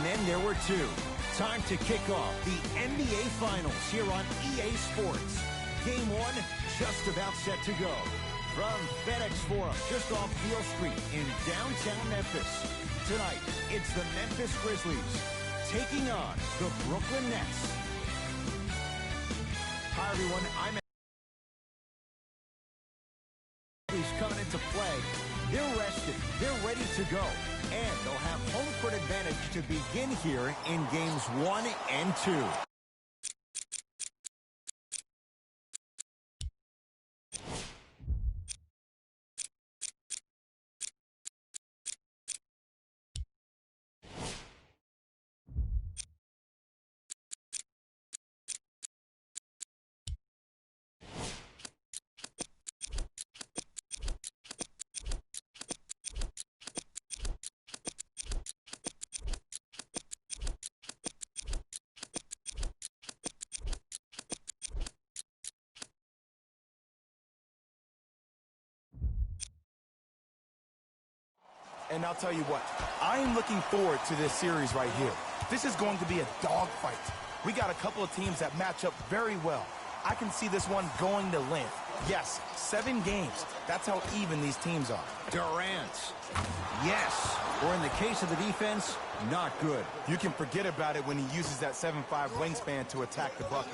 then there were two. Time to kick off the NBA Finals here on EA Sports. Game one just about set to go. From FedEx Forum, just off Beale Street in downtown Memphis. Tonight, it's the Memphis Grizzlies taking on the Brooklyn Nets. Hi, everyone. I'm coming into play. They're rested. They're ready to go. And they'll have home court advantage to begin here in games 1 and 2. And I'll tell you what, I am looking forward to this series right here. This is going to be a dogfight. We got a couple of teams that match up very well. I can see this one going to length. Yes, 7 games. That's how even these teams are. Durant. Yes. Or in the case of the defense, not good. You can forget about it when he uses that 7'5" wingspan to attack the bucket.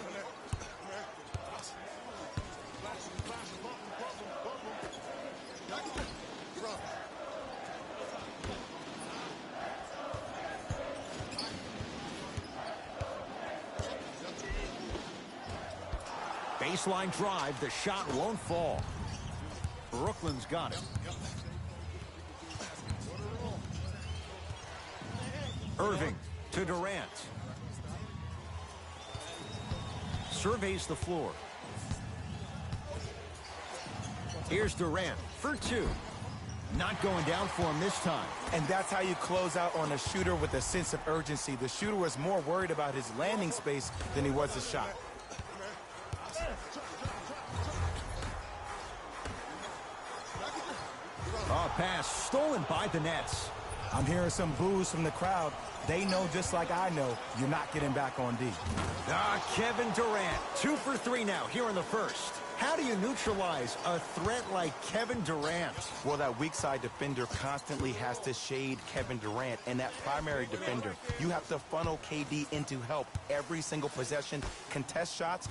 Baseline drive, the shot won't fall. Brooklyn's got it. Irving to Durant. Surveys the floor. Here's Durant for 2. Not going down for him this time. And that's how you close out on a shooter with a sense of urgency. The shooter was more worried about his landing space than he was his shot. Pass stolen by the Nets. I'm hearing some boos from the crowd. They know, just like I know, you're not getting back on D. Kevin Durant, 2 for 3 now here in the first. How do you neutralize a threat like Kevin Durant? Well, that weak side defender constantly has to shade Kevin Durant, and that primary defender, you have to funnel KD into help every single possession, contest shots.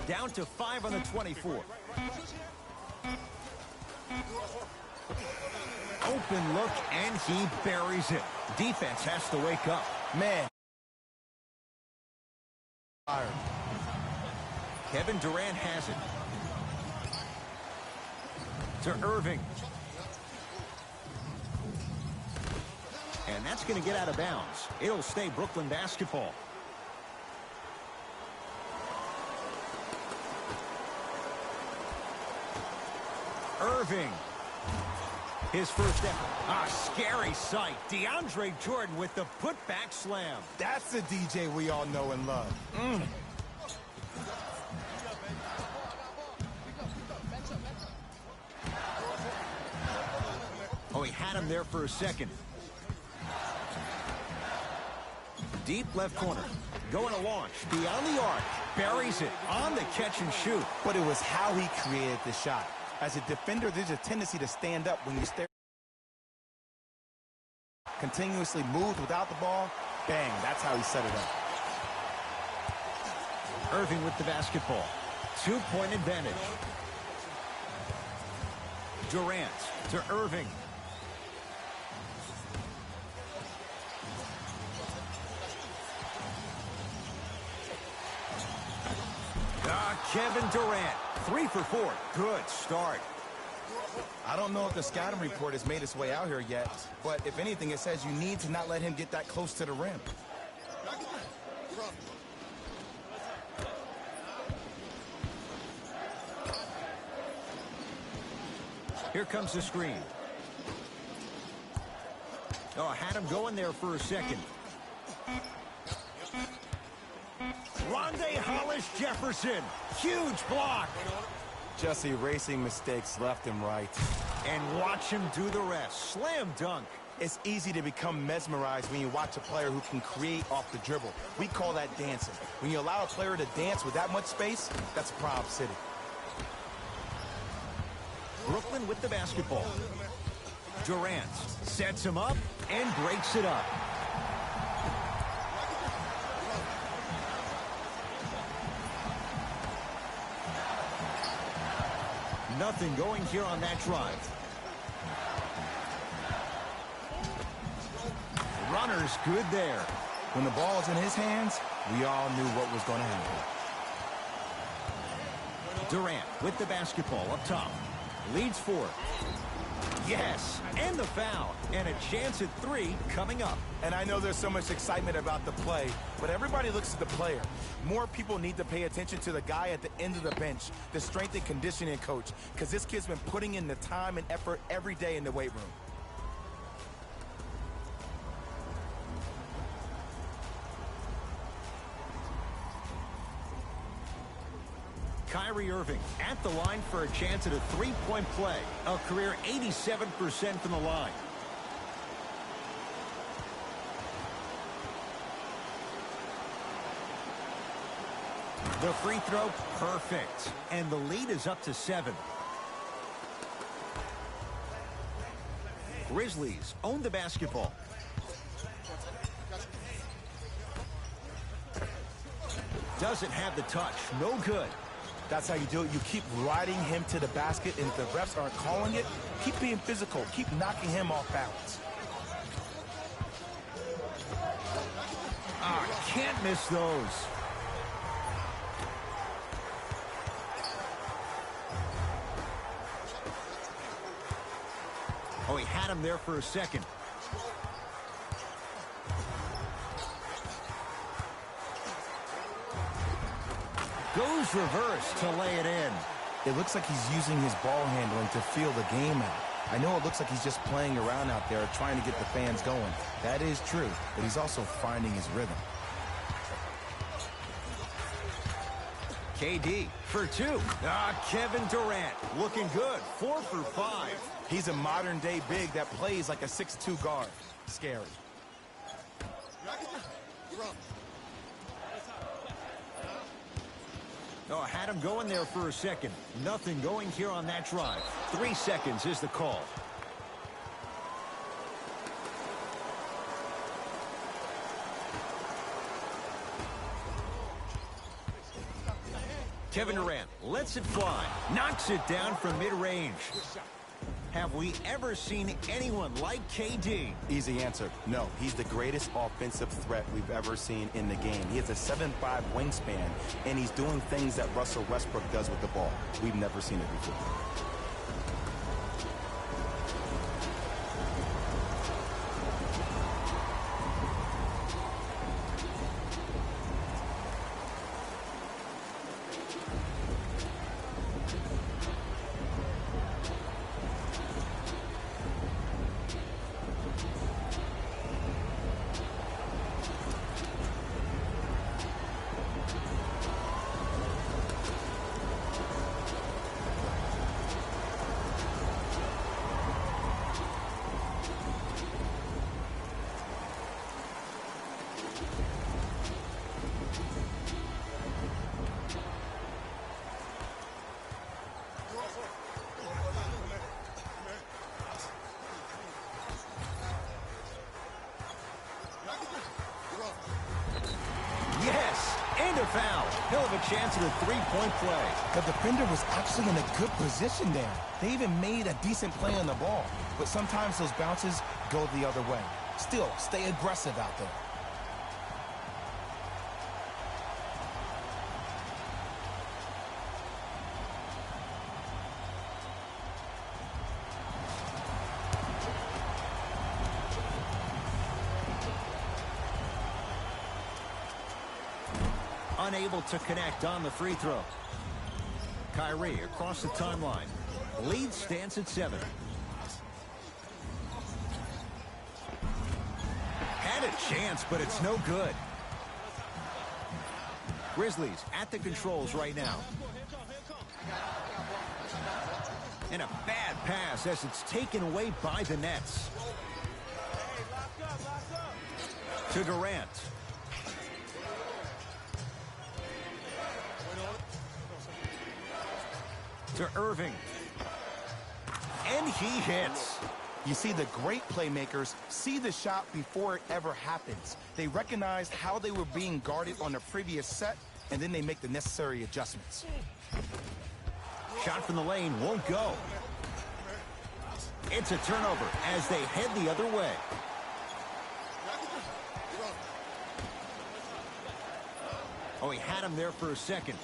Down to 5 on the 24. Open look, and he buries it. Defense has to wake up. Man. Kevin Durant has it. To Irving. And that's going to get out of bounds. It'll stay Brooklyn basketball. Irving. His first effort. Scary sight. DeAndre Jordan with the putback slam. That's the DJ we all know and love. Oh, he had him there for a second. Deep left corner. Going to launch. Beyond the arc. Buries it on the catch and shoot. But it was how he created the shot. As a defender, there's a tendency to stand up when you stare. Continuously moved without the ball. Bang, that's how he set it up. Irving with the basketball. 2-point advantage. Durant to Irving. Kevin Durant, 3 for 4. Good start. I don't know if the scouting report has made its way out here yet, but if anything, it says you need to not let him get that close to the rim. Here comes the screen. Oh, had him going there for a second. Rondae Hollis Jefferson. Huge block. Just erasing mistakes left and right. And watch him do the rest. Slam dunk. It's easy to become mesmerized when you watch a player who can create off the dribble. We call that dancing. When you allow a player to dance with that much space, that's Prob City. Brooklyn with the basketball. Durant sets him up and breaks it up. Nothing going here on that drive. Runner's good there. When the ball's in his hands, we all knew what was going to happen. Durant with the basketball up top. Leads 4. Yes, and the foul. And a chance at 3 coming up. And I know there's so much excitement about the play, but everybody looks at the player. More people need to pay attention to the guy at the end of the bench, the strength and conditioning coach, because this kid's been putting in the time and effort every day in the weight room. Kyrie Irving at the line for a chance at a three-point play. A career 87% from the line. The free throw, perfect. And the lead is up to 7. Grizzlies own the basketball. Doesn't have the touch. No good. That's how you do it. You keep riding him to the basket, and if the refs aren't calling it, keep being physical. Keep knocking him off balance. Can't miss those. Oh, he had him there for a second. Goes reverse to lay it in. It looks like he's using his ball handling to feel the game out. I know it looks like he's just playing around out there trying to get the fans going. That is true, but he's also finding his rhythm. KD for 2. Kevin Durant looking good. 4 for 5. He's a modern-day big that plays like a 6'2 guard. Scary. Oh, had him going there for a second. Nothing going here on that drive. 3 seconds is the call. Kevin Durant lets it fly. Knocks it down from mid-range. Have we ever seen anyone like KD? Easy answer. No, he's the greatest offensive threat we've ever seen in the game. He has a 7'5" wingspan, and he's doing things that Russell Westbrook does with the ball. We've never seen it before. Foul. He'll have a chance at a three-point play. The defender was actually in a good position there. They even made a decent play on the ball. But sometimes those bounces go the other way. Still, stay aggressive out there. Unable to connect on the free throw. Kyrie across the timeline. Lead stands at 7. Had a chance, but it's no good. Grizzlies at the controls right now. And a bad pass as it's taken away by the Nets. To Durant. To Irving. And he hits. You see, the great playmakers see the shot before it ever happens. They recognize how they were being guarded on the previous set, and then they make the necessary adjustments. Shot from the lane won't go. It's a turnover as they head the other way. Oh, he had him there for a second.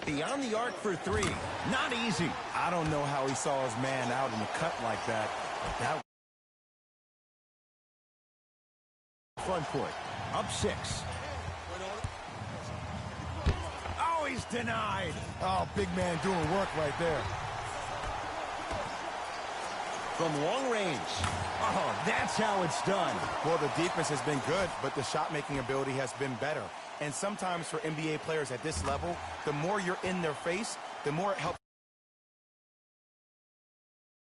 Beyond the arc for three. Not easy. I don't know how he saw his man out in the cut like that. But that front court. Up 6. Oh, he's denied. Oh, big man doing work right there. From long range. Oh, that's how it's done. Well, the defense has been good, but the shot-making ability has been better. And sometimes for NBA players at this level, the more you're in their face, the more it helps.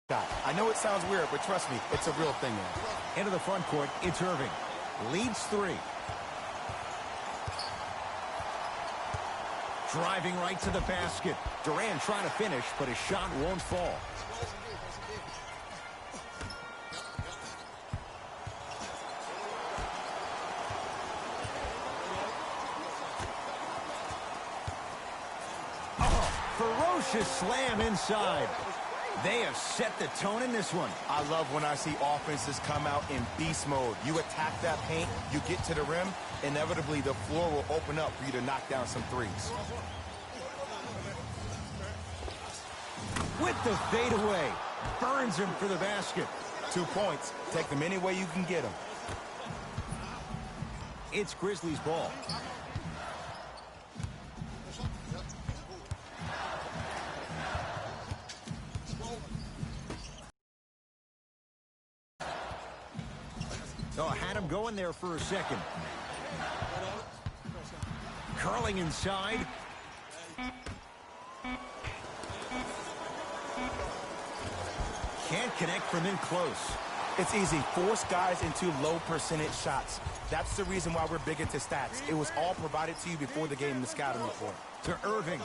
I know it sounds weird, but trust me, it's a real thing, man. Into the front court, it's Irving. Leads 3. Driving right to the basket. Durant trying to finish, but his shot won't fall. Ferocious slam inside. They have set the tone in this one. I love when I see offenses come out in beast mode. You attack that paint, you get to the rim, inevitably the floor will open up for you to knock down some threes. With the fadeaway. Burns him for the basket. 2 points. Take them any way you can get them. It's Grizzlies ball. Oh, had him going there for a second. Curling inside. Can't connect from in close. It's easy. Force guys into low percentage shots. That's the reason why we're big into stats. It was all provided to you before the game in the scouting report. To Irving.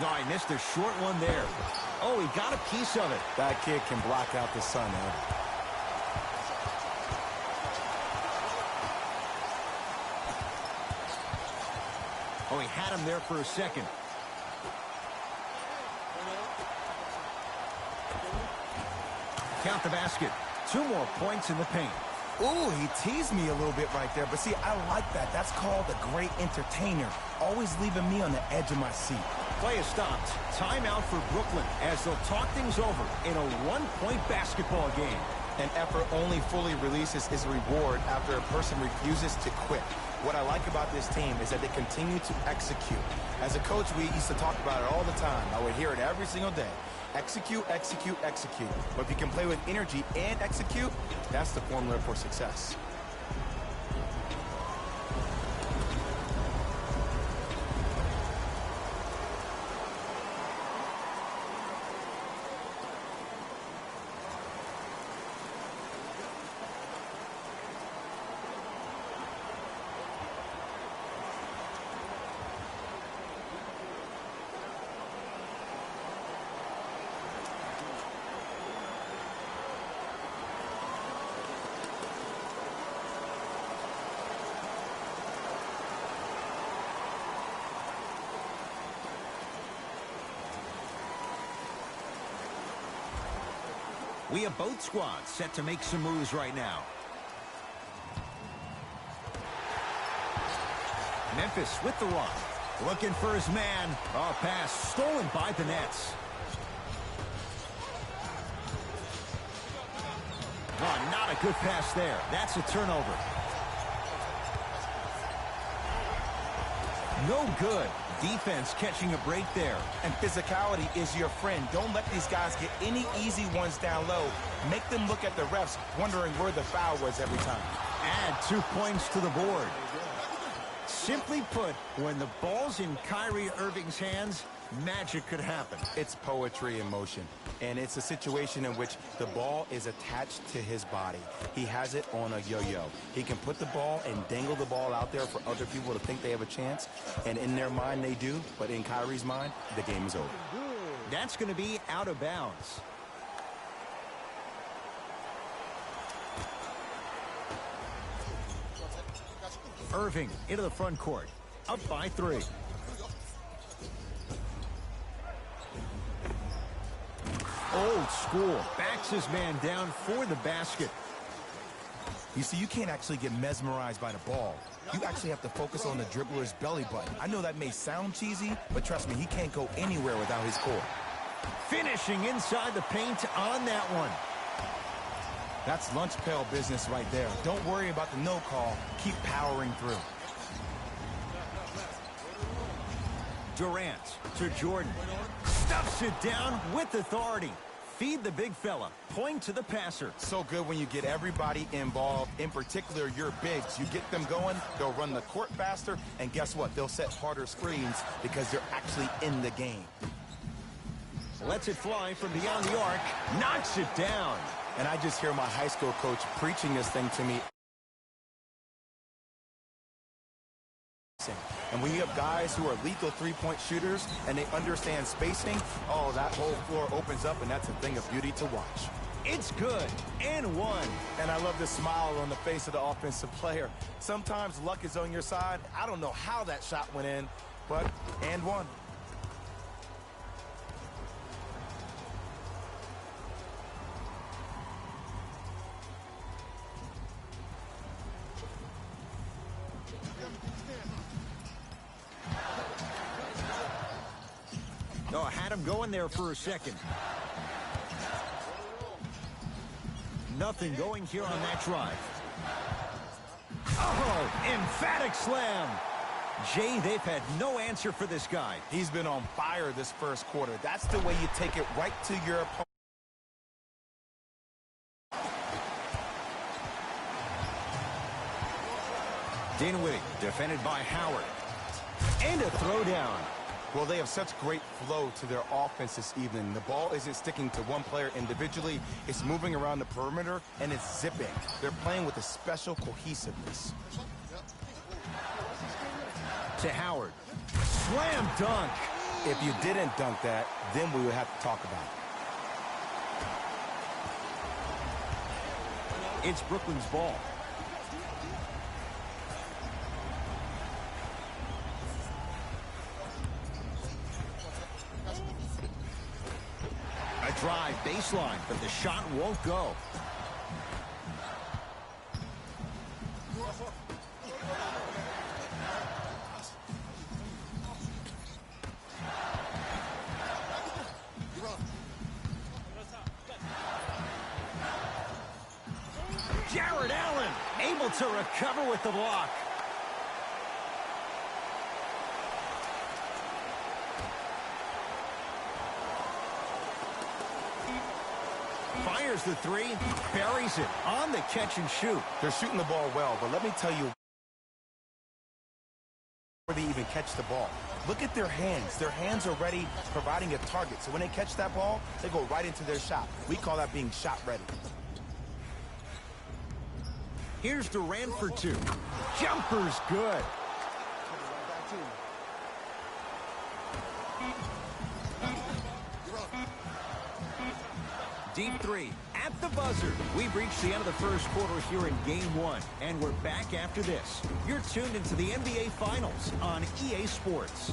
No, I missed a short one there. Oh, he got a piece of it. That kid can block out the sun, Ed. Oh, he had him there for a second. Count the basket. 2 more points in the paint. Ooh, he teased me a little bit right there. But see, I like that. That's called a great entertainer. Always leaving me on the edge of my seat. Play is stopped. Timeout for Brooklyn as they'll talk things over in a 1-point basketball game. An effort only fully releases its reward after a person refuses to quit. What I like about this team is that they continue to execute. As a coach, we used to talk about it all the time. I would hear it every single day. Execute, execute, execute. But if you can play with energy and execute, that's the formula for success. We have both squads set to make some moves right now. Memphis with the rock. Looking for his man. Oh, pass stolen by the Nets. Oh, not a good pass there. That's a turnover. No good. defense catching a break there. And physicality is your friend. Don't let these guys get any easy ones down low. Make them look at the refs, wondering where the foul was every time. Add 2 points to the board. Simply put, when the ball's in Kyrie Irving's hands, magic could happen. It's poetry in motion, and it's a situation in which the ball is attached to his body. He has it on a yo-yo. He can put the ball and dangle the ball out there for other people to think they have a chance, and in their mind they do, but in Kyrie's mind, the game is over. That's going to be out of bounds. Irving into the front court, up by 3. Old school, backs his man down for the basket. You see, you can't actually get mesmerized by the ball. You actually have to focus on the dribbler's belly button. I know that may sound cheesy, but trust me, he can't go anywhere without his core. Finishing inside the paint on that one. That's lunch pail business right there. Don't worry about the no call. Keep powering through. Durant to Jordan. Stuffs it down with authority. Feed the big fella. Point to the passer. So good when you get everybody involved, in particular your bigs. You get them going, they'll run the court faster, and guess what? They'll set harder screens because they're actually in the game. Lets it fly from beyond the arc. Knocks it down. And I just hear my high school coach preaching this thing to me. And when you have guys who are lethal three-point shooters and they understand spacing, oh, that whole floor opens up, and that's a thing of beauty to watch. It's good. And one. And I love the smile on the face of the offensive player. Sometimes luck is on your side. I don't know how that shot went in, but and one. Oh, had him going there for a second. Nothing going here on that drive. Oh, emphatic slam. Jay, they've had no answer for this guy. He's been on fire this first quarter. That's the way you take it right to your opponent. Dinwiddie defended by Howard. And a throwdown. Well, they have such great flow to their offense this evening. The ball isn't sticking to one player individually. It's moving around the perimeter, and it's zipping. They're playing with a special cohesiveness. To Howard. Slam dunk. If you didn't dunk that, then we would have to talk about it. It's Brooklyn's ball. A drive baseline, but the shot won't go. Jared Allen able to recover with the block. Fires the three, buries it on the catch and shoot. They're shooting the ball well, but let me tell you where they even catch the ball. Look at their hands. Their hands are ready, providing a target. So when they catch that ball, they go right into their shot. We call that being shot ready. Here's Durant for 2. Jumper's good. Deep 3 at the buzzer. We've reached the end of the first quarter here in Game 1, and we're back after this. You're tuned into the NBA Finals on EA Sports.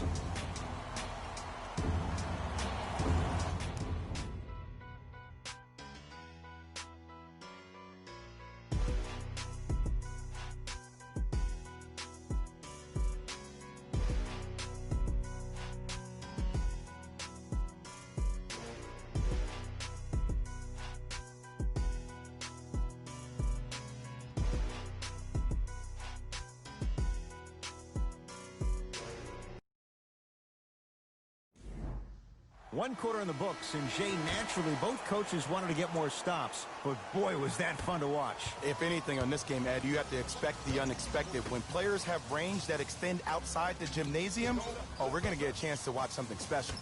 One quarter in the books, and Jay, naturally, both coaches wanted to get more stops. But boy, was that fun to watch. If anything on this game, Ed, you have to expect the unexpected. When players have range that extend outside the gymnasium, oh, we're going to get a chance to watch something special.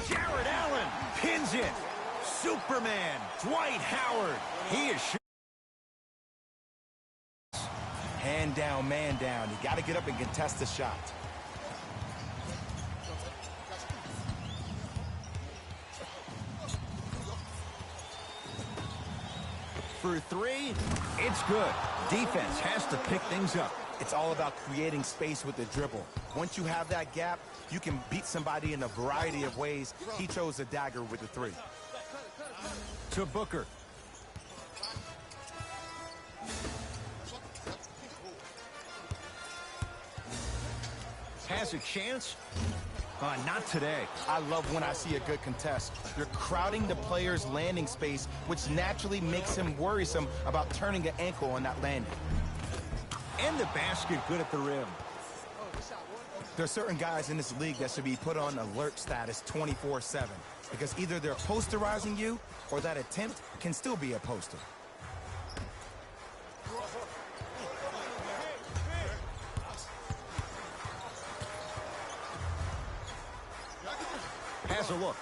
Jared Allen pins it. Superman, Dwight Howard. He is hand down, man down. You got to get up and contest the shot. For three, it's good. Defense has to pick things up. It's all about creating space with the dribble. Once you have that gap, you can beat somebody in a variety of ways. He chose a dagger with the three. To Booker. Has a chance? Not today. I love when I see a good contest. You're crowding the player's landing space, which naturally makes him worrisome about turning an ankle on that landing. And the basket good at the rim. There are certain guys in this league that should be put on alert status 24/7 because either they're posterizing you or that attempt can still be a poster. Has a look.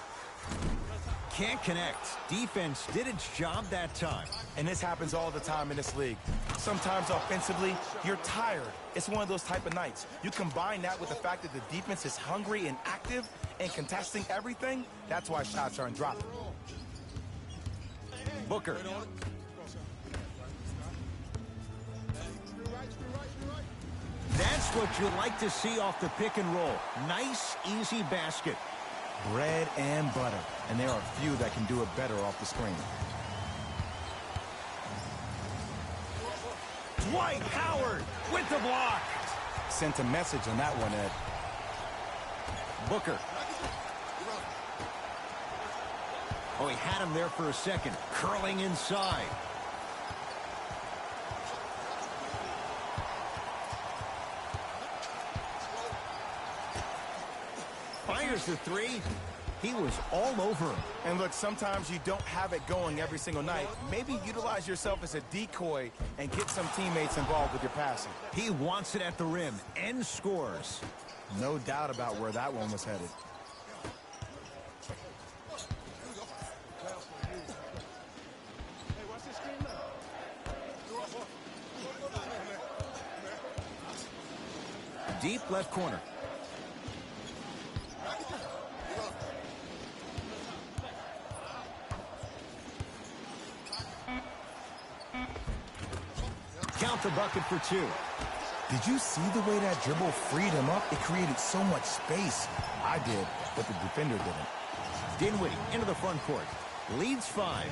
Can't connect. Defense did its job that time. And this happens all the time in this league. Sometimes offensively, you're tired. It's one of those type of nights. You combine that with the fact that the defense is hungry and active and contesting everything, that's why shots aren't dropping. Booker. That's what you like to see off the pick and roll. Nice, easy basket. Bread and butter. And there are few that can do it better off the screen. Dwight Howard with the block. Sent a message on that one, Ed. Booker. Oh, he had him there for a second. Curling inside. Fires the three. He was all over him. And look, sometimes you don't have it going every single night. Maybe utilize yourself as a decoy and get some teammates involved with your passing. He wants it at the rim and scores. No doubt about where that one was headed. Deep left corner. Count the bucket for two. Did you see the way that dribble freed him up? It created so much space. I did, but the defender didn't. Dinwiddie into the front court. Leads 5.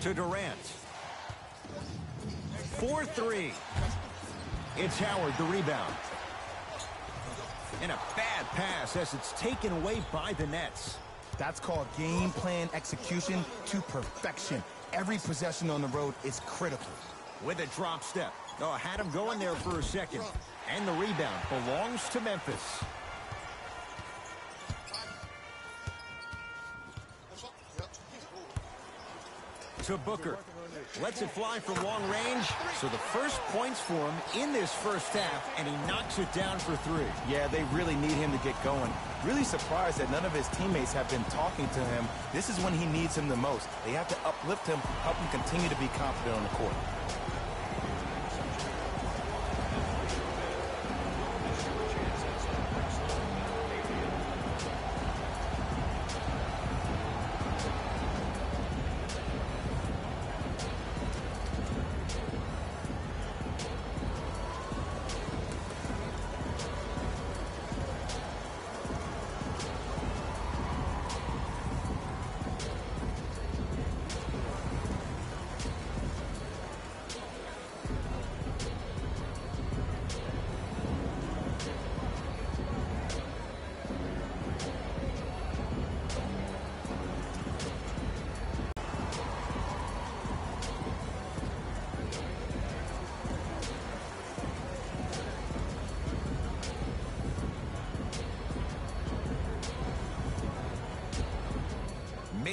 To Durant. 4-3. It's Howard, the rebound. And a bad pass as it's taken away by the Nets. That's called game plan execution to perfection. Every possession on the road is critical. With a drop step. Oh, had him going there for a second. And the rebound belongs to Memphis. To Booker. Lets it fly from long range. So the first points for him in this first half, and he knocks it down for 3. Yeah, they really need him to get going. Really surprised that none of his teammates have been talking to him. This is when he needs him the most. They have to uplift him, help him continue to be confident on the court.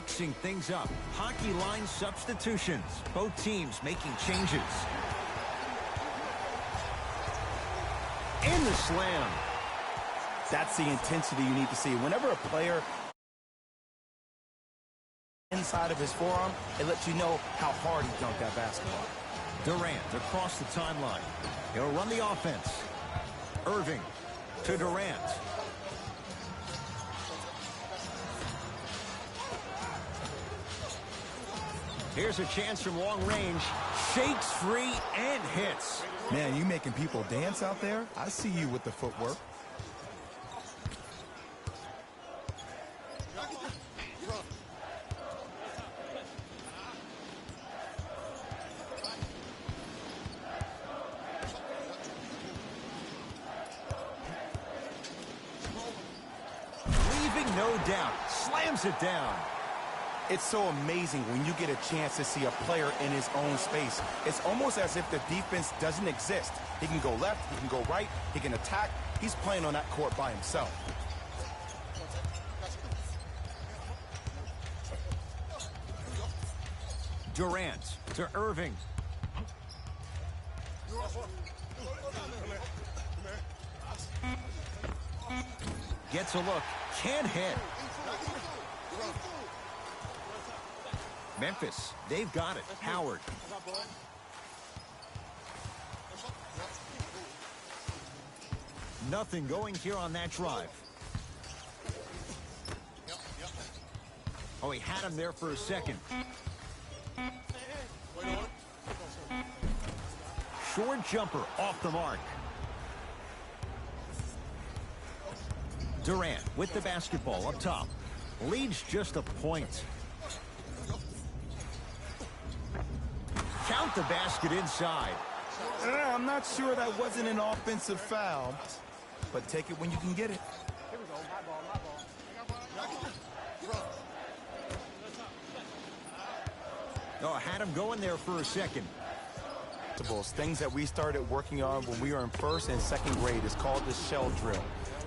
mixing things up. Hockey line substitutions. Both teams making changes. In the slam. That's the intensity you need to see. Whenever a player inside of his forearm, it lets you know how hard he dunked that basketball. Durant across the timeline. He'll run the offense. Irving to Durant. Here's a chance from long range. Shakes free and hits. Man, you making people dance out there? I see you with the footwork. Leaving no doubt. Slams it down. It's so amazing when you get a chance to see a player in his own space. It's almost as if the defense doesn't exist. He can go left, he can go right, he can attack. He's playing on that court by himself. Durant to Irving. Gets a look. Can't hit. Memphis, they've got it. Howard. Nothing going here on that drive. Oh, he had him there for a second. Short jumper off the mark. Durant with the basketball up top. Leads just a point. Count the basket inside. I'm not sure that wasn't an offensive foul, but take it when you can get it. Here we go. My ball. Oh, had him going there for a second. Things that we started working on when we were in first and second grade is called the shell drill.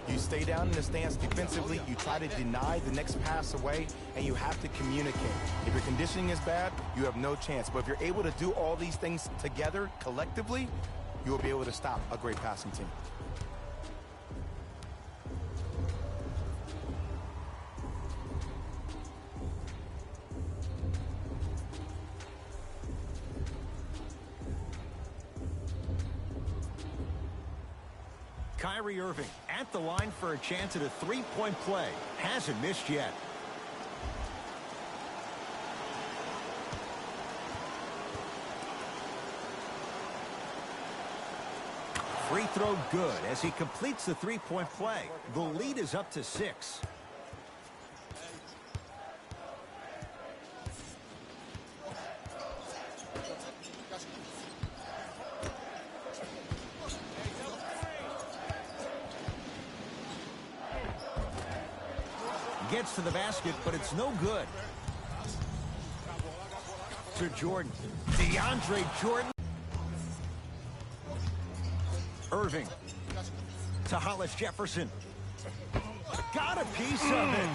You stay down in the stance defensively, you try to deny the next pass away, and you have to communicate. If your conditioning is bad, you have no chance. But if you're able to do all these things together, collectively, you will be able to stop a great passing team. Kyrie Irving at the line for a chance at a three-point play. Hasn't missed yet. Free throw good as he completes the three-point play. The lead is up to 6. Gets to the basket, but it's no good. To Jordan. DeAndre Jordan. Irving. To Hollis Jefferson. Got a piece of it.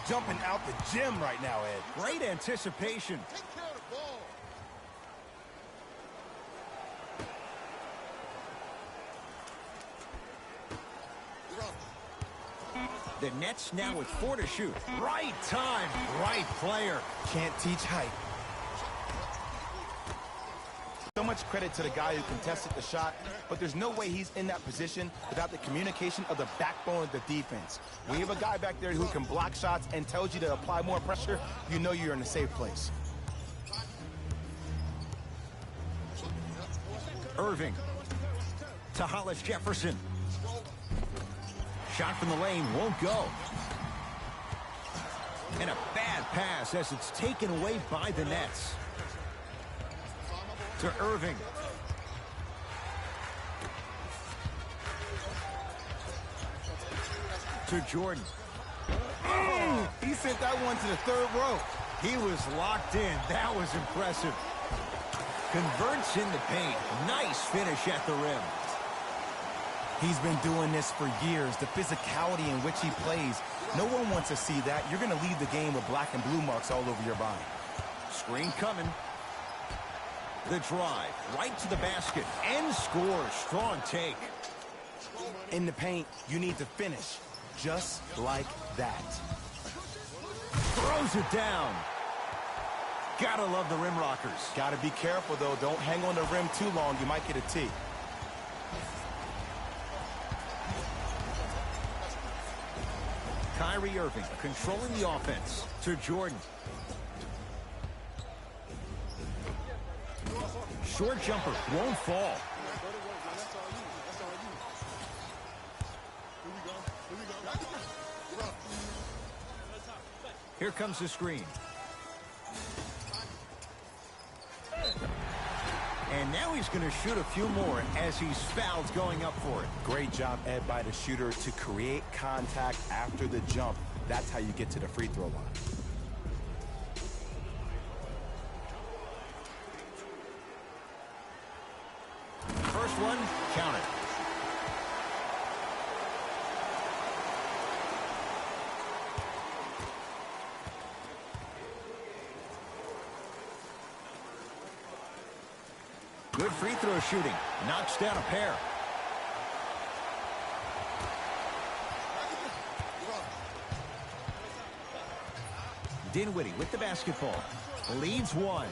Jumping out the gym right now, Ed. Great anticipation. The Nets now with 4 to shoot. Right time, right player. Can't teach height. So much credit to the guy who contested the shot, but there's no way he's in that position without the communication of the backbone of the defense. When you have a guy back there who can block shots and tells you to apply more pressure, you know you're in a safe place. Irving to Hollis Jefferson. Shot from the lane won't go. And a bad pass as it's taken away by the Nets. To Irving. To Jordan. He sent that one to the third row. He was locked in. That was impressive. Converts in the paint. Nice finish at the rim. He's been doing this for years. The physicality in which he plays, no one wants to see that. You're going to leave the game with black and blue marks all over your body. Screen coming. The drive right to the basket and scores. Strong take. In the paint, you need to finish just like that. Throws it down. Gotta love the rim rockers. Gotta be careful, though. Don't hang on the rim too long. You might get a tee. Kyrie Irving controlling the offense to Jordan. Short jumper won't fall. Here comes the screen. And now he's going to shoot a few more as he's fouled going up for it. Great job, Ed, by the shooter to create contact after the jump. That's how you get to the free throw line. First one, count it. Good free throw shooting. Knocks down a pair. Dinwiddie with the basketball. Leads one.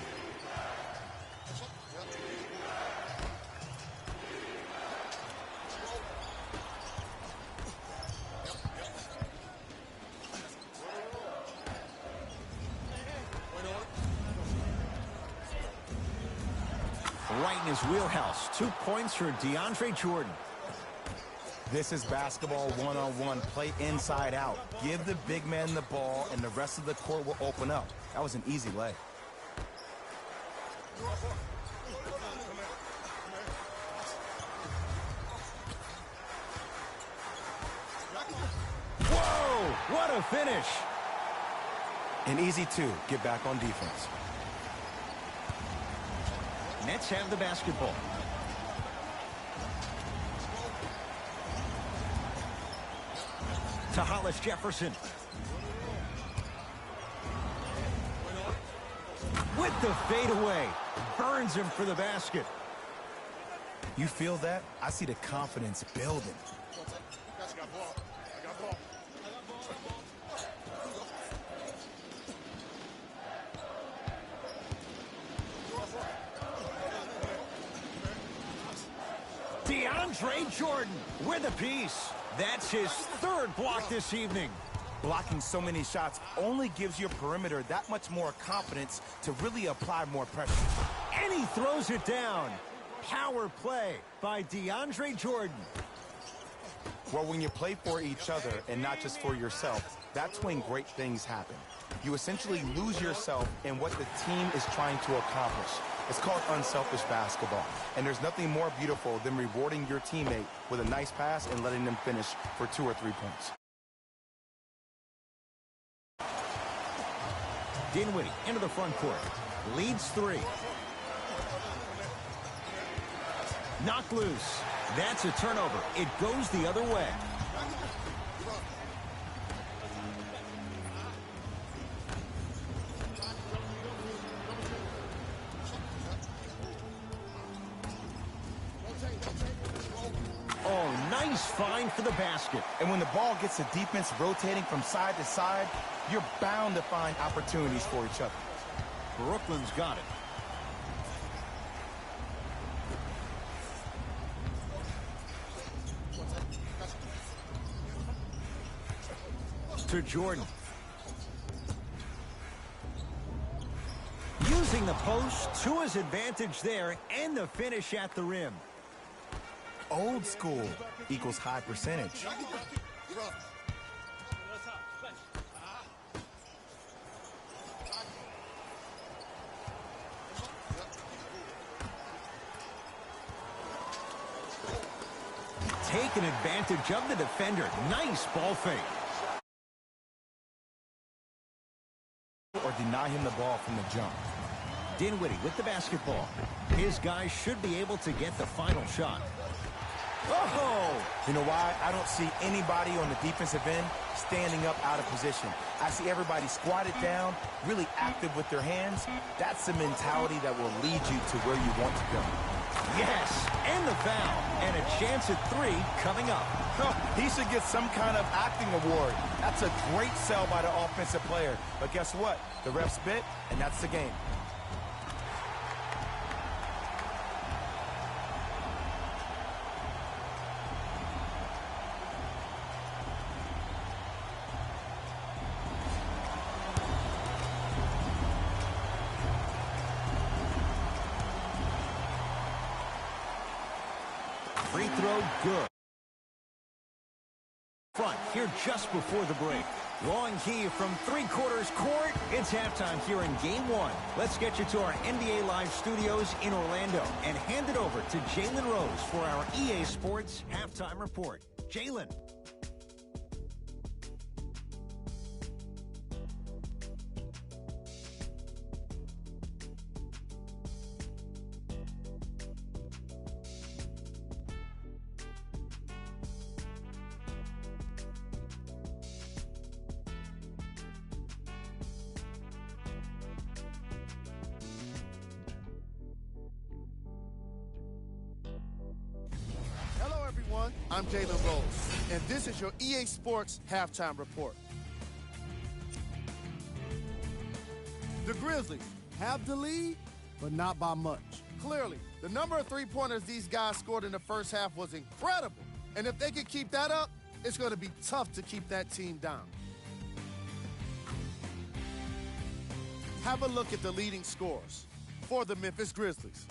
Right in his wheelhouse. 2 points for DeAndre Jordan. This is basketball one-on-one. Play inside out. Give the big man the ball, and the rest of the court will open up. That was an easy lay. Whoa! What a finish! An easy two. Get back on defense. Nets have the basketball. To Hollis Jefferson. With the fadeaway. Burns him for the basket. You feel that? I see the confidence building. DeAndre Jordan with a piece. That's his third block this evening. Blocking so many shots only gives your perimeter that much more confidence to really apply more pressure. And he throws it down. Power play by DeAndre Jordan. Well, when you play for each other and not just for yourself, that's when great things happen. You essentially lose yourself in what the team is trying to accomplish. It's called unselfish basketball. And there's nothing more beautiful than rewarding your teammate with a nice pass and letting them finish for 2 or 3 points. Dinwiddie into the front court. Leads 3. Knocked loose. That's a turnover. It goes the other way. Oh, nice find for the basket. And when the ball gets the defense rotating from side to side, you're bound to find opportunities for each other. Brooklyn's got it. To Jordan. Using the post to his advantage there and the finish at the rim. Old school equals high percentage. Taking advantage of the defender. Nice ball fake. Or deny him the ball from the jump. Dinwiddie with the basketball. His guys should be able to get the final shot. Oh! You know why? I don't see anybody on the defensive end standing up out of position. I see everybody squatted down, really active with their hands. That's the mentality that will lead you to where you want to go. Yes, and the foul, and a chance at 3 coming up. He should get some kind of acting award. That's a great sell by the offensive player. But guess what? The refs bit, and that's the game. Free throw, good. Front here just before the break. Long key from three-quarters court. It's halftime here in Game 1. Let's get you to our NBA Live studios in Orlando and hand it over to Jalen Rose for our EA Sports Halftime Report. Jalen. Hello, everyone. I'm Jalen Rose, and this is your EA Sports Halftime Report. The Grizzlies have the lead, but not by much. Clearly, the number of three-pointers these guys scored in the first half was incredible. And if they can keep that up, it's going to be tough to keep that team down. Have a look at the leading scorers for the Memphis Grizzlies.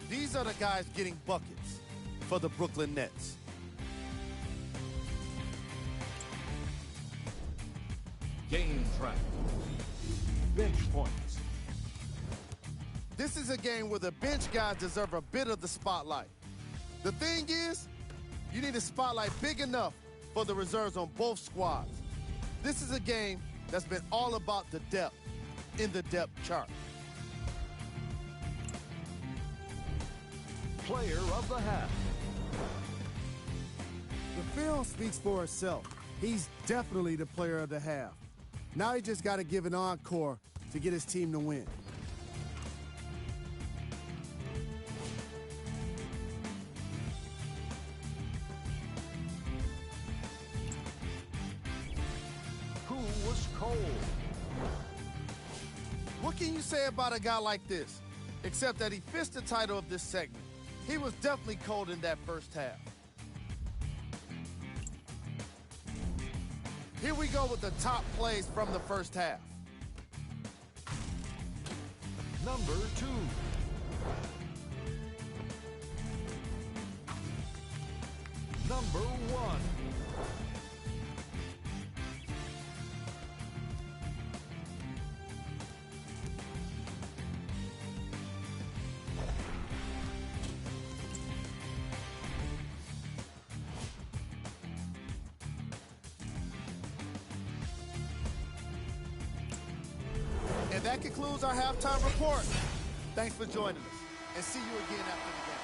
These are the guys getting buckets for the Brooklyn Nets. Game track. Bench points. This is a game where the bench guys deserve a bit of the spotlight. The thing is, you need a spotlight big enough for the reserves on both squads. This is a game that's been all about the depth in the depth chart. Player of the half. The film speaks for itself. He's definitely the player of the half. Now he just got to give an encore to get his team to win. Who was cold? What can you say about a guy like this, except that he fits the title of this segment? He was definitely cold in that first half. Here we go with the top plays from the first half. Number 2. Number 1. And that concludes our halftime report. Thanks for joining us, and see you again after the game.